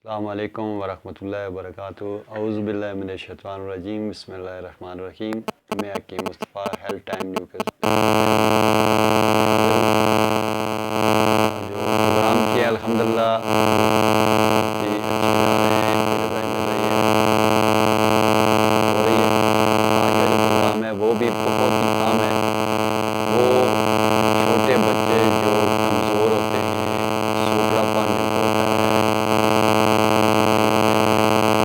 السلام علیکم ورحمۃ اللہ وبرکاتہ۔ اعوذ باللہ من الشیطان الرجیم، بسم اللہ الرحمن الرحیم۔ میں حکیم مصطفیٰ ہیلتھ ٹائم نیو کے جو پروگرام کیا الحمدللہ بہت ہی اچھے جا رہے ہیں، کوئی رضائی مل رہی ہے ہو رہی ہے۔ آج کا جو پروگرام ہے وہ بھی بہت ہی اہم ہے۔ وہ چھوٹے بچے جو کمزور ہوتے ہیں، سوکھڑا پن جن کو ہوتا ہے،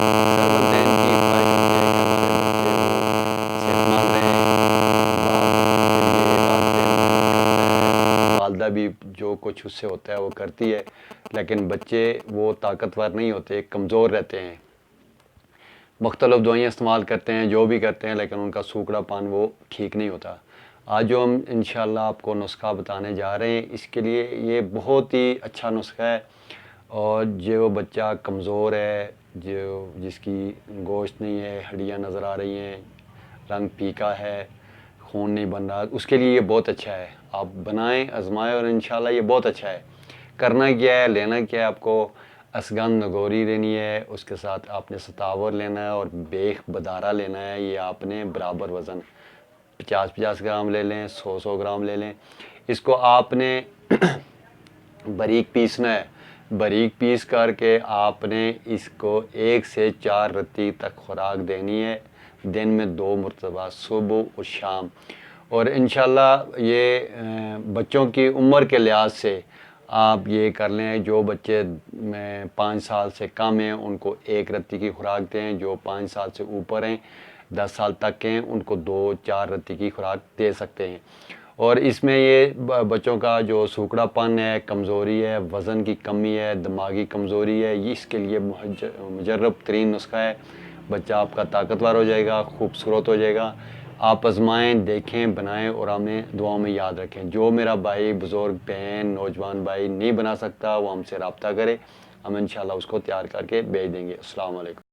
اکثر والدین کی خواہش ہوتی ہے کہ ہمارے بچے وہ صحت مند رہیں، باپ ان کے لیے رات دن محنت کرتا ہے، والدہ بھی جو کچھ اس سے ہوتا ہے وہ کرتی ہے، لیکن بچے وہ طاقتور نہیں ہوتے، کمزور رہتے ہیں، مختلف دوائیاں استعمال کرتے ہیں، جو بھی کرتے ہیں، لیکن ان کا سوکھڑا پن وہ ٹھیک نہیں ہوتا۔ آج جو ہم انشاءاللہ آپ کو نسخہ بتانے جا رہے ہیں، اس کے لیے یہ بہت ہی اچھا نسخہ ہے، اور جو بچہ کمزور ہے، جس کی گوشت نہیں ہے، ہڈیاں نظر آ رہی ہیں، رنگ پھیکا ہے، خون نہیں بن رہا، اس کے لیے یہ بہت اچھا ہے۔ آپ بنائیں، آزمائیں، اور انشاءاللہ یہ بہت اچھا ہے۔ کرنا کیا ہے، لینا کیا ہے، آپ کو اسگن نگوری لینی ہے، اس کے ساتھ آپ نے ستاور لینا ہے اور بیخ بدارہ لینا ہے۔ یہ آپ نے برابر وزن 50 گرام لے لیں، 100 گرام لے لیں۔ اس کو آپ نے باریک پیسنا ہے، باریک پیس کر کے آپ نے اس کو 1 سے 4 رتی تک خوراک دینی ہے، دن میں 2 مرتبہ، صبح اور شام۔ اور انشاءاللہ یہ بچوں کی عمر کے لحاظ سے آپ یہ کر لیں، جو بچے 5 سال سے کم ہیں ان کو 1 رتی کی خوراک دیں، جو 5 سال سے اوپر ہیں 10 سال تک ہیں ان کو 2-4 رتی کی خوراک دے سکتے ہیں۔ اور اس میں یہ بچوں کا جو سوکھڑا پن ہے، کمزوری ہے، وزن کی کمی ہے، دماغی کمزوری ہے، یہ اس کے لیے مجرب ترین نسخہ ہے۔ بچہ آپ کا طاقتور ہو جائے گا، خوبصورت ہو جائے گا۔ آپ آزمائیں، دیکھیں، بنائیں، اور ہمیں دعاؤں میں یاد رکھیں۔ جو میرا بھائی، بزرگ، بہن، نوجوان بھائی نہیں بنا سکتا وہ ہم سے رابطہ کرے، ہم انشاءاللہ اس کو تیار کر کے بھیج دیں گے۔ السلام علیکم۔